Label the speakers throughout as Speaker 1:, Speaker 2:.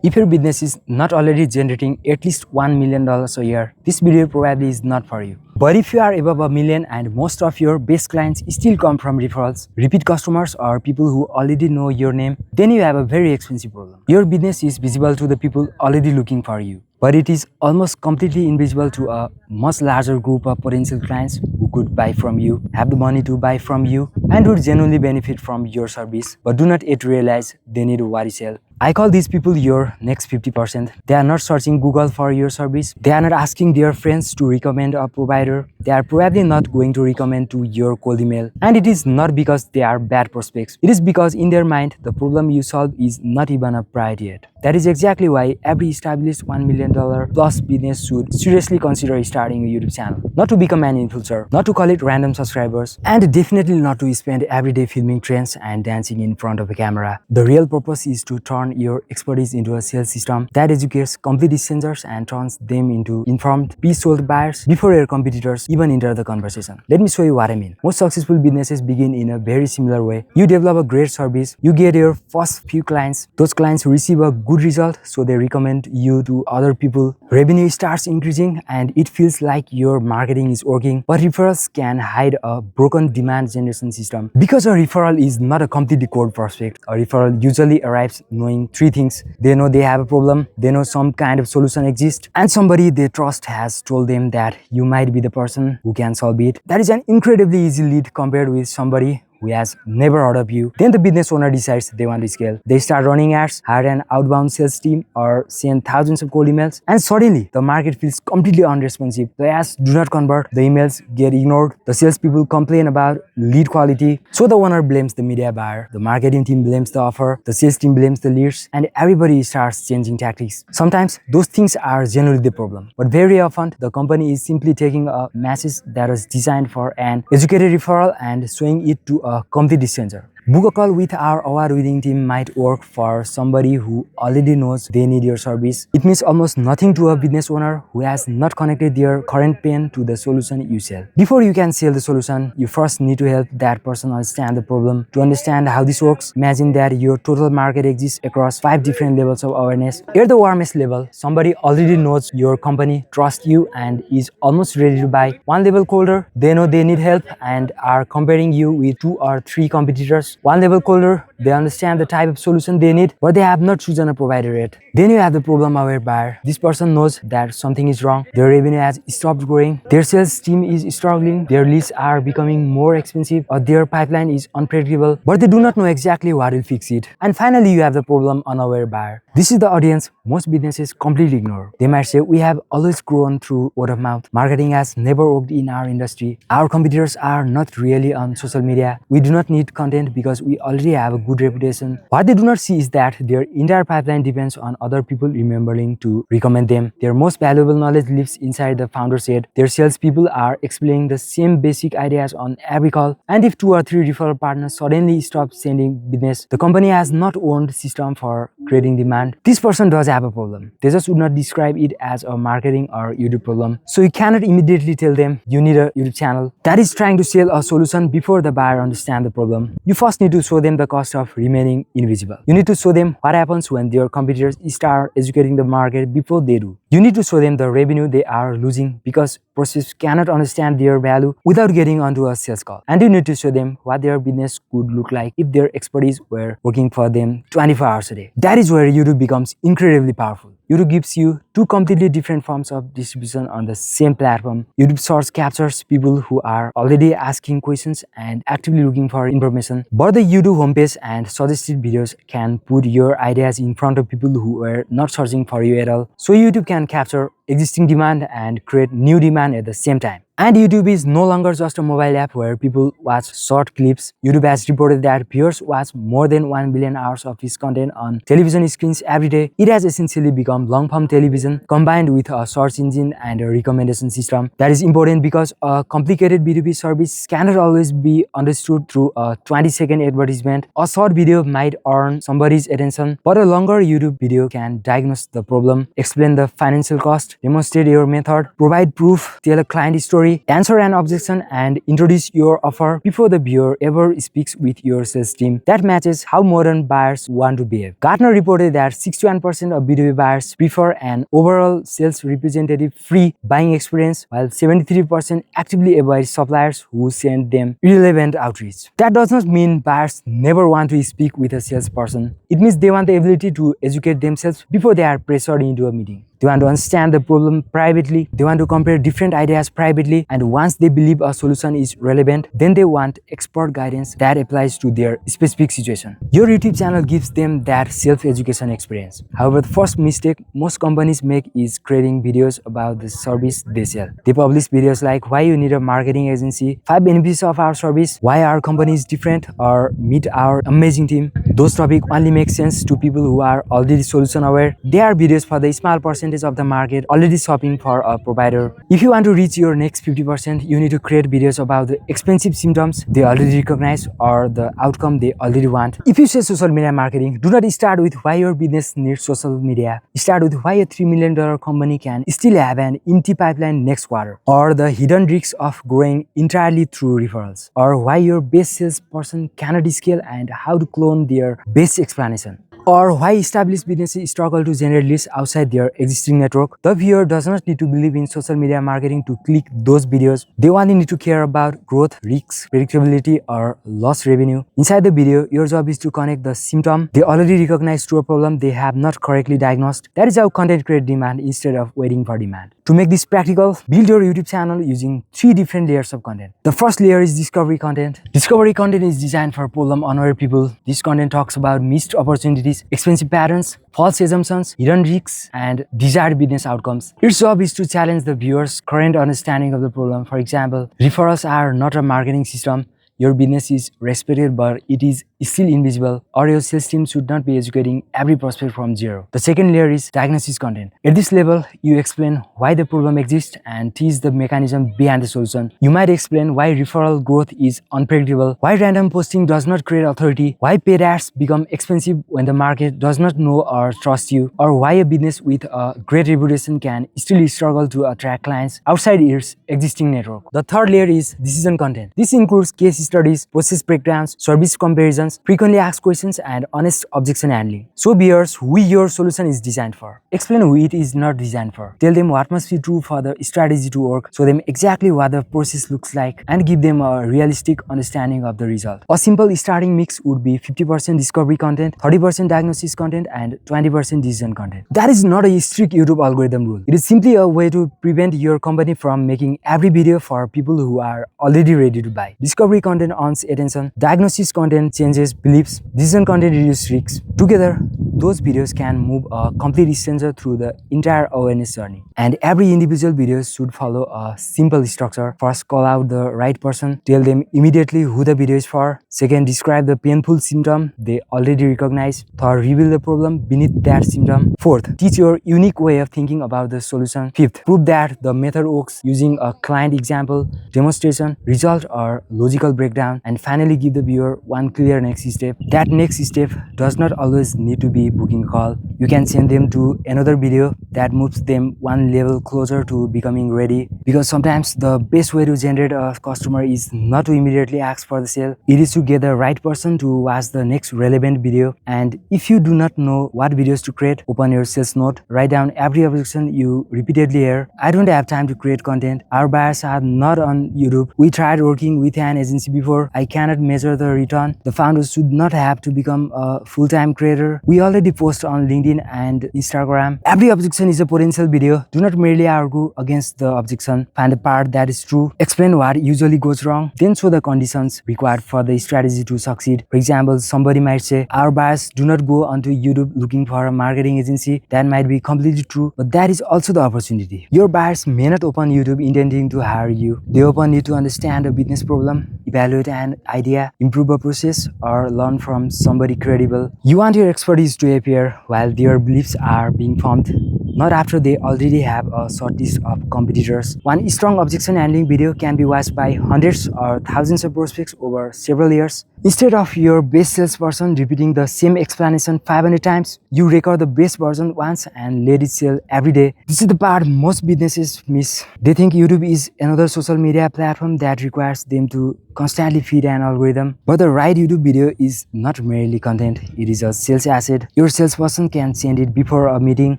Speaker 1: If your business is not already generating at least $1 million a year, this video probably is not for you. But if you are above $1 million and most of your best clients still come from referrals, repeat customers, or people who already know your name, then you have a very expensive problem. Your business is visible to the people already looking for you, but it is almost completely invisible to a much larger group of potential clients who could buy from you, have the money to buy from you, and would genuinely benefit from your service, but do not yet realize they need what you sell. I call these people your next 50%. They are not searching Google for your service. They are not asking their friends to recommend a provider. They are probably not going to recommend to your cold email. And it is not because they are bad prospects. It is because in their mind, the problem you solve is not even a priority yet. That is exactly why every established $1 million plus business should seriously consider starting a YouTube channel. Not to become an influencer, not to collect random subscribers, and definitely not to spend every day filming trends and dancing in front of a camera. The real purpose is to turn your expertise into a sales system that educates complete strangers and turns them into informed, peace-sold buyers before your competitors even enter the conversation. Let me show you what I mean. Most successful businesses begin in a very similar way. You develop a great service, you get your first few clients, those clients receive a good result, so they recommend you to other people. Revenue starts increasing and it feels like your marketing is working, but referrals can hide a broken demand generation system. Because a referral is not a completely cold prospect, a referral usually arrives knowing three things. They know they have a problem, they know some kind of solution exists, and somebody they trust has told them that you might be the person who can solve it. That is an incredibly easy lead compared with somebody who has never heard of you. Then the business owner decides they want to scale. They start running ads, hire an outbound sales team, or send thousands of cold emails, and suddenly the market feels completely unresponsive. The ads do not convert, the emails get ignored, the salespeople complain about lead quality. So the owner blames the media buyer, the marketing team blames the offer, the sales team blames the leads, and everybody starts changing tactics. Sometimes those things are generally the problem, but very often the company is simply taking a message that was designed for an educated referral and showing it to a complete stranger. Book a call with our award-winning team might work for somebody who already knows they need your service. It means almost nothing to a business owner who has not connected their current pain to the solution you sell. Before you can sell the solution, you first need to help that person understand the problem. To understand how this works, imagine that your total market exists across 5 different levels of awareness. At the warmest level, somebody already knows your company, trusts you, and is almost ready to buy. One level colder, they know they need help and are comparing you with 2 or 3 competitors. One level colder, they understand the type of solution they need, but they have not chosen a provider yet. Then you have the problem-aware buyer. This person knows that something is wrong. Their revenue has stopped growing. Their sales team is struggling. Their leads are becoming more expensive, or their pipeline is unpredictable, but they do not know exactly what will fix it. And finally, you have the problem-unaware buyer. This is the audience most businesses completely ignore. They might say, we have always grown through word of mouth. Marketing has never worked in our industry. Our competitors are not really on social media. We do not need content because we already have a good reputation. What they do not see is that their entire pipeline depends on other people remembering to recommend them. Their most valuable knowledge lives inside the founder's head. Their salespeople are explaining the same basic ideas on every call. And if 2 or 3 referral partners suddenly stop sending business, the company has not owned the system for creating demand. This person does have a problem. They just would not describe it as a marketing or YouTube problem. So you cannot immediately tell them you need a YouTube channel that is trying to sell a solution before the buyer understands the problem. You first need to show them the cost of remaining invisible. You need to show them what happens when their competitors start educating the market before they do. You need to show them the revenue they are losing because prospects cannot understand their value without getting onto a sales call. And you need to show them what their business could look like if their expertise were working for them 24 hours a day. That is where YouTube becomes incredibly powerful. YouTube gives you 2 completely different forms of distribution on the same platform. YouTube Shorts captures people who are already asking questions and actively looking for information, but the YouTube homepage and suggested videos can put your ideas in front of people who were not searching for you at all. So YouTube can capture existing demand and create new demand at the same time. And YouTube is no longer just a mobile app where people watch short clips. YouTube has reported that viewers watch more than 1 billion hours of its content on television screens every day. It has essentially become long-form television combined with a search engine and a recommendation system. That is important because a complicated B2B service cannot always be understood through a 20-second advertisement. A short video might earn somebody's attention, but a longer YouTube video can diagnose the problem, explain the financial cost, demonstrate your method, provide proof, tell a client story, story, answer an objection, and introduce your offer before the viewer ever speaks with your sales team. That matches how modern buyers want to behave. Gartner reported that 61% of B2B buyers prefer an overall sales representative-free buying experience, while 73% actively avoid suppliers who send them irrelevant outreach. That does not mean buyers never want to speak with a salesperson. It means they want the ability to educate themselves before they are pressured into a meeting. They want to understand the problem privately, they want to compare different ideas privately, and once they believe a solution is relevant, then they want expert guidance that applies to their specific situation. Your YouTube channel gives them that self-education experience. However, the first mistake most companies make is creating videos about the service they sell. They publish videos like why you need a marketing agency, 5 benefits of our service, why our company is different, or meet our amazing team. Those topics only make sense to people who are already solution aware. They are videos for the small percentage of the market already shopping for a provider. If you want to reach your next 50%, you need to create videos about the expensive symptoms they already recognize or the outcome they already want. If you say social media marketing, do not start with why your business needs social media. Start with why a $3 million company can still have an empty pipeline next quarter, or the hidden risks of growing entirely through referrals, or why your best salesperson cannot scale and how to clone their best explanation, or why established businesses struggle to generate leads outside their existing network. The viewer does not need to believe in social media marketing to click those videos. They only need to care about growth, risks, predictability, or lost revenue. Inside the video, your job is to connect the symptom they already recognize to a problem they have not correctly diagnosed. That is how content creates demand instead of waiting for demand. To make this practical, build your YouTube channel using 3 different layers of content. The first layer is discovery content. Discovery content is designed for problem-unaware people. This content talks about missed opportunities, expensive patterns, false assumptions, hidden risks, and desired business outcomes. Its job is to challenge the viewer's current understanding of the problem. For example, referrals are not a marketing system. Your business is respected, but it is still invisible, or your sales team should not be educating every prospect from zero. The second layer is diagnosis content. At this level, you explain why the problem exists and tease the mechanism behind the solution. You might explain why referral growth is unpredictable, why random posting does not create authority, why paid ads become expensive when the market does not know or trust you, or why a business with a great reputation can still struggle to attract clients outside its existing network. The third layer is decision content. This includes case studies, process breakdowns, service comparisons, frequently asked questions, and honest objection handling. Show viewers who your solution is designed for. Explain who it is not designed for. Tell them what must be true for the strategy to work. Show them exactly what the process looks like and give them a realistic understanding of the result. A simple starting mix would be 50% discovery content, 30% diagnosis content, and 20% decision content. That is not a strict YouTube algorithm rule. It is simply a way to prevent your company from making every video for people who are already ready to buy. Discovery content earns attention, diagnosis content changes beliefs, decision content reduces risks. Together, those videos can move a complete stranger through the entire awareness journey. And every individual video should follow a simple structure. First, call out the right person. Tell them immediately who the video is for. Second, describe the painful symptom they already recognize. Third, reveal the problem beneath that symptom. Fourth, teach your unique way of thinking about the solution. Fifth, prove that the method works using a client example, demonstration, result, or logical breakdown. And finally, give the viewer one clear next step. That next step does not always need to be booking a call. You can send them to another video that moves them one level closer to becoming ready, because sometimes the best way to generate a customer is not to immediately ask for the sale. It is to get the right person to watch the next relevant video. And if you do not know what videos to create, open your sales note, write down every objection you repeatedly hear. I don't have time to create content. Our buyers are not on YouTube. We tried working with an agency before. I cannot measure the return. The founders should not have to become a full-time creator. We already post on LinkedIn and Instagram. Every objection is a potential video. Do not merely argue against the objection. Find the part that is true. Explain what usually goes wrong. Then show the conditions required for the strategy to succeed. For example, somebody might say, our buyers do not go onto YouTube looking for a marketing agency. That might be completely true, but that is also the opportunity. Your buyers may not open YouTube intending to hire you. They open it to understand a business problem, evaluate an idea, improve a process, or learn from somebody credible. You want your expertise to appear while their beliefs are being formed, not after they already have a short list of competitors. One strong objection handling video can be watched by hundreds or thousands of prospects over several years. Instead of your best salesperson repeating the same explanation 500 times, you record the best version once and let it sell every day. This is the part most businesses miss. They think YouTube is another social media platform that requires them to constantly feed an algorithm. But the right YouTube video is not merely content, it is a sales asset. Your salesperson can send it before a meeting,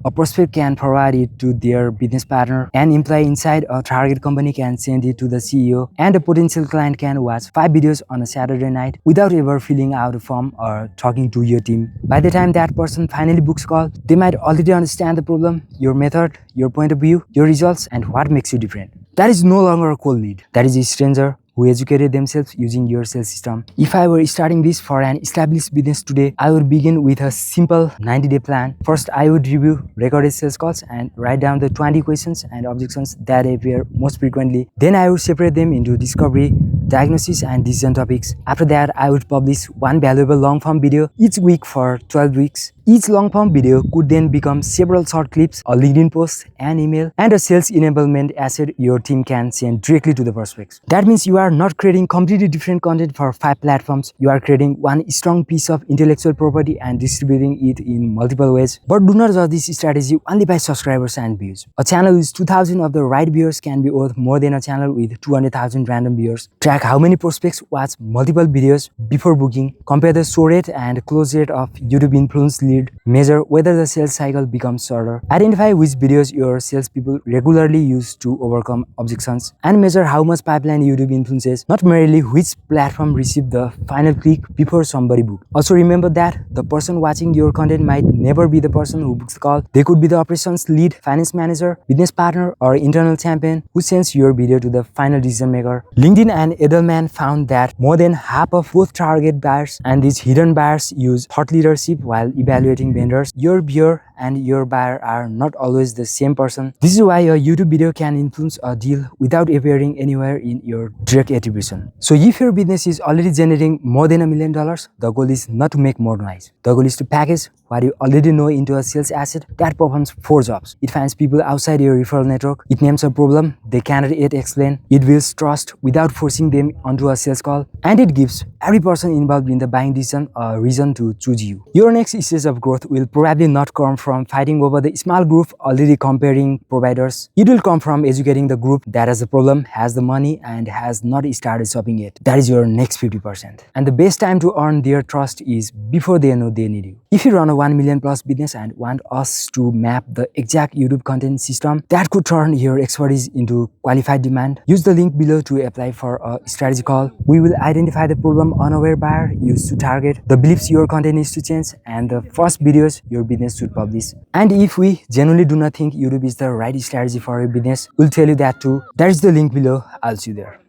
Speaker 1: a prospect can forward it to their business partner, an employee inside a target company can send it to the CEO, and a potential client can watch 5 videos on a Saturday night without ever filling out a form or talking to your team. By the time that person finally books a call, they might already understand the problem, your method, your point of view, your results, and what makes you different. That is no longer a cold lead. That is a stranger who educated themselves using your sales system. If I were starting this for an established business today, I would begin with a simple 90-day plan. First, I would review recorded sales calls and write down the 20 questions and objections that appear most frequently. Then I would separate them into discovery, diagnosis, and decision topics. After that, I would publish one valuable long-form video each week for 12 weeks. Each long-form video could then become several short clips, a LinkedIn post, an email, and a sales enablement asset your team can send directly to the prospects. That means you are not creating completely different content for 5 platforms. You are creating one strong piece of intellectual property and distributing it in multiple ways. But do not judge this strategy only by subscribers and views. A channel with 2,000 of the right viewers can be worth more than a channel with 200,000 random viewers. Track how many prospects watch multiple videos before booking. Compare the show rate and close rate of YouTube influence lead. Measure whether the sales cycle becomes shorter. Identify which videos your salespeople regularly use to overcome objections. And measure how much pipeline YouTube influences, not merely which platform received the final click before somebody booked. Also remember that the person watching your content might never be the person who books the call. They could be the operations lead, finance manager, business partner, or internal champion who sends your video to the final decision maker. LinkedIn and Edelman found that more than half of both target buyers and these hidden buyers use thought leadership while evaluating vendors. Your viewer and your buyer are not always the same person. This is why a YouTube video can influence a deal without appearing anywhere in your direct attribution. So if your business is already generating more than $1 million, the goal is not to make more noise. The goal is to package what you already know into a sales asset that performs 4 jobs. It finds people outside your referral network. It names a problem they cannot yet explain. It builds trust without forcing them onto a sales call. And it gives every person involved in the buying decision a reason to choose you. Your next stage of growth will probably not come from fighting over the small group already comparing providers. It will come from educating the group that has a problem, has the money, and has not started shopping yet. That is your next 50%. And the best time to earn their trust is before they know they need you. If you run a 1 million plus business and want us to map the exact YouTube content system that could turn your expertise into qualified demand, use the link below to apply for a strategy call. We will identify the problem unaware buyer used to target, the beliefs your content needs to change, and the first videos your business should publish. And if we genuinely do not think YouTube is the right strategy for your business, we'll tell you that too. That is the link below. I'll see you there.